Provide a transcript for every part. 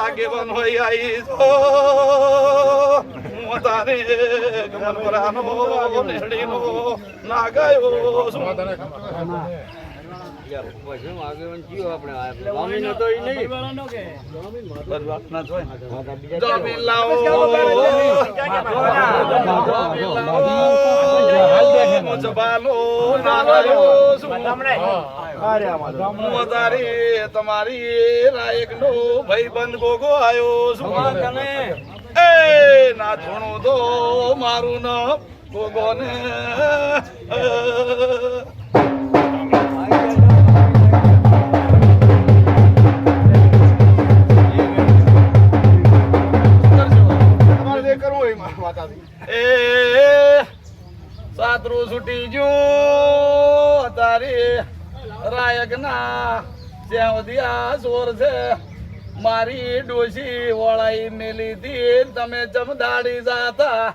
આગેવાન હોય આઈ તો હું તારે ગમન પરાનો નેડીનો ના ગયો છું યાર પછી આગેવાન જીઓ આપણે વામીનો તો ઈ નહીં વાત ના જોય જમીન લાવો મજબાલો ના ગયો છું હું તારી તમારી રાયક નો ભાઈબંધ ગોગો આયો છું એ ના થોણું તો મારું ન ગોગો ને એ સાતરું છૂટી ગયું તારી રાયક ના જ્યાં સોર છે મારી ડોશી વળાઈ મેલી દી તમે જમદાડી જાતા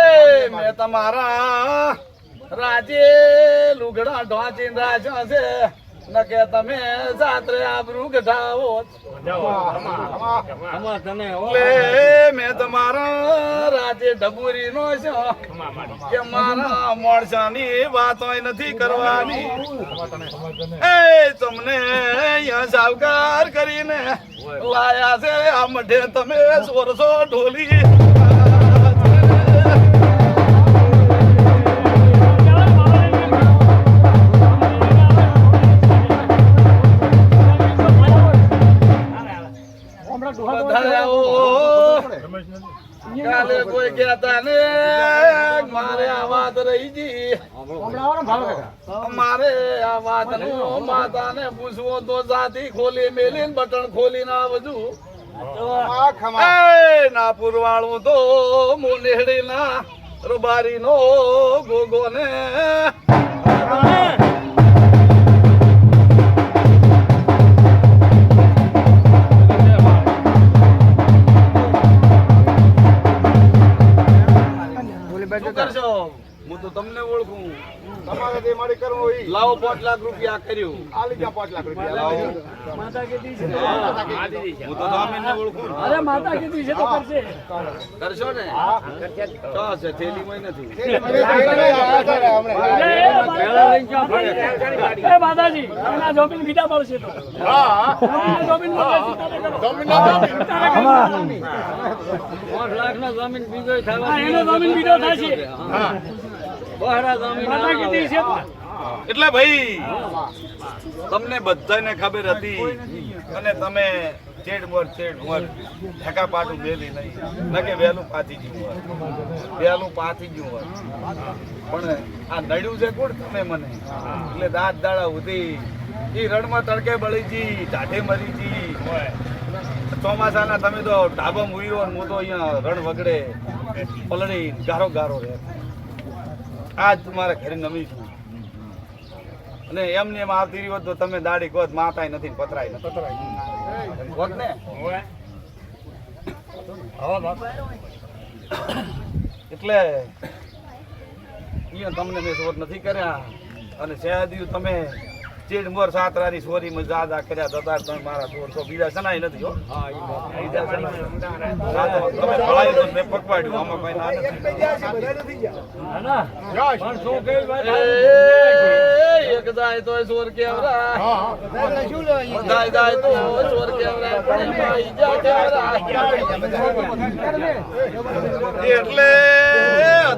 એ મેં તમારા રાજે લુગડા ઢોંચીને રાખ્યો છે ન કે તમે સાત્રે આબરૂ ગઢાવો મેં તમારા રાજે ઢબુરી નો છો કે મારા મોણસાની વાતો નથી કરવાની એ તમને અહીંયા સાવકાર કરીને લાયા છે આ મઢે તમે સોરસો ઢોલી કાલે કોઈ કહેતા ને મારે આ વાત રહી જી મારે આ વાત નું માતા ને પૂછવું તો જાતી ખોલી મેલી બટન ખોલી ના આવજુ ના પુરવાળું તો મુનેડી ના રૂબારી નો ગોગો ને હું તો તમને ઓળખું તમારે જે મારી કરવું હોય લાવો 5 લાખ રૂપિયા કર્યું આલી જા 5 લાખ રૂપિયા લાવો માતા કીધી છે હું તો જામીનને ઓળખું અરે માતા કીધી છે તો કરશે કરશો ને હા કરશે તો છે થેલી માં નથી એ માતાજી તમને જોબીન બીજા મળશે તો હા જોબીન મળશે જોબીન 5 લાખ ના જમીન બીજો થાય એનો જમીન બીજો થશે હા એટલે ભાઈ તમને બધાને ખબર હતી અને તમે ચેડમોર ઠેકા પાટું મેલી નહીં ન કે વહેલું પાથી ગયું હોય પણ આ નડ્યું છે કોણ તમે મને એટલે દાંત દાડા ઉધી એ રણમાં તડકે બળીજી ટાઢે મરીજી ચોમાસાના તમે તો ઢાબા મુઈરો હું તો અહીંયા રણ વગડે પલળી ગારો ગારો રહે આજ તમારે ઘરે નમી છું અને એમને એમ આવતી રહ્યો તો તમે દાડી કહો માતાય નથી પતરાય નથી કોક ને એટલે અહીંયા તમને મેં શોધ નથી કર્યા અને શહેદિયું તમે ચીડમોર સાતરાની સોરી માં જાદા કર્યા જતા તમે મારા સોર તો બીજા સનાય નથી હો તમે ભળાઈ તો મેં પકવાડ્યું આમાં કઈ ના નથી એક જાય તો સોર કેવરા જાય તો સોર કેવરા એટલે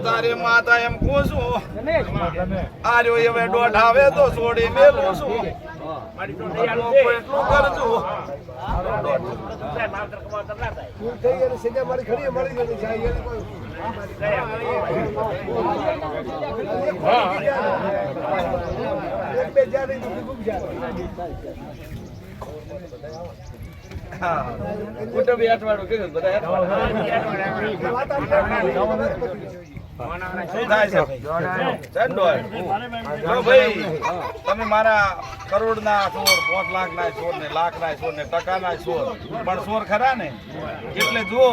તારી માતા એમ કહું છું આર્યો હવે દોઢ આવે તો છોડી મેલું છું એટલું કરજો કુટુંબ અઠવાડું કે બધા તમે મારા કરોડ ના ચોર 5 લાખ ના ચોર ને લાખ ના ચોર ને ટકા ના ચોર પણ ચોર ખરા ને એટલે જુઓ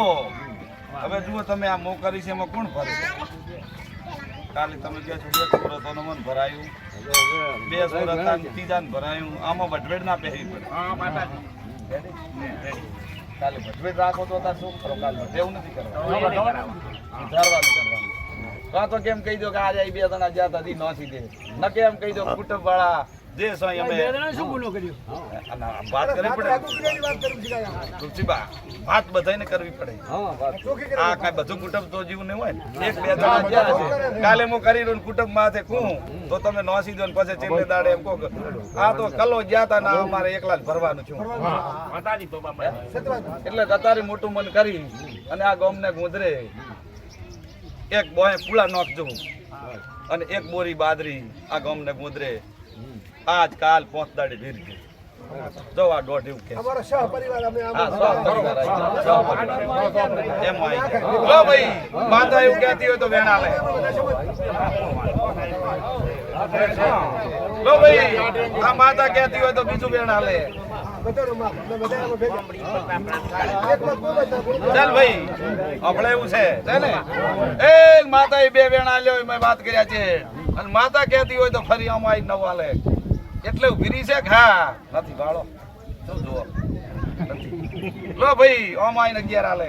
હવે જુઓ તમે આ કરી છે એમાં કોણ ફરે કાલે તમે કહો છો એક છોરો તો મન ભરાયું બે સોરતા ત્રીજા ભરાયું આમાં વઢવેડ ના પહેરી પડે કાલે વઢવેડ રાખો તો તાર શું કરો કાલે એવું નથી કરવાનું કરવાનું કાં તો કેમ કહી દો કે આજે બે જણા જ્યાં હતા નોસી દે ન કે એમ કહી દો કુટુંબ વાળા જે સોય અમે વાત કરવી પડે તુલસીબા વાત બધાને કરવી પડે આ કઈ બધું કુટુંબ તો જીવ નહીં હોય ને એક બે જણા જ્યાં છે કાલે હું કરી રહ્યો કુટુંબ માથે કું તો તમે નોસી દો ને પછી ચેલે દાડે એમ કહો આ તો કલો જ્યાં તા ના અમારે એકલા જ ભરવાનું છું એટલે અત્યારે મોટું મન કરી અને આ ગામને ગુંદરે એક બોય પૂળા નાખજો અને એક બોરી બાદરી આ ગામને ગુંદરે આજ કાલ 5 દાડે ભેરી જો આ દોઢ એવું કે અમારો સહપરિવાર અમે એમ આવી લો ભાઈ માતા એવું કહેતી હોય તો વેણા લે લો ભાઈ આ માતા કહેતી હોય તો બીજું વેણા લે ચાલ ભાઈ આપણે એવું છે ને એ માતા બે વેણા લ્યો મેં વાત કર્યા છે અને માતા કહેતી હોય તો ફરી આમાં આવી નવા લે એટલે ઉભી છે કે હા નથી વાળો શું જુઓ નથી લો ભાઈ આમાં આવીને 11 આલે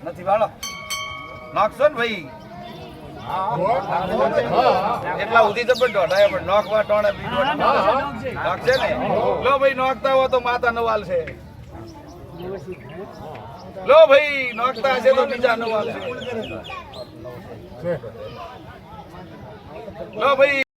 નથી વાળો નાખશો ને ભાઈ એટલા ઉધી જબર દોઢાય પણ નોખવા ટોણે નાખશે ને લો ભાઈ નોખતા હો તો માતા નવાલ છે લો ભાઈ નોખતા હશે તો બીજા નવાલ છે લો ભાઈ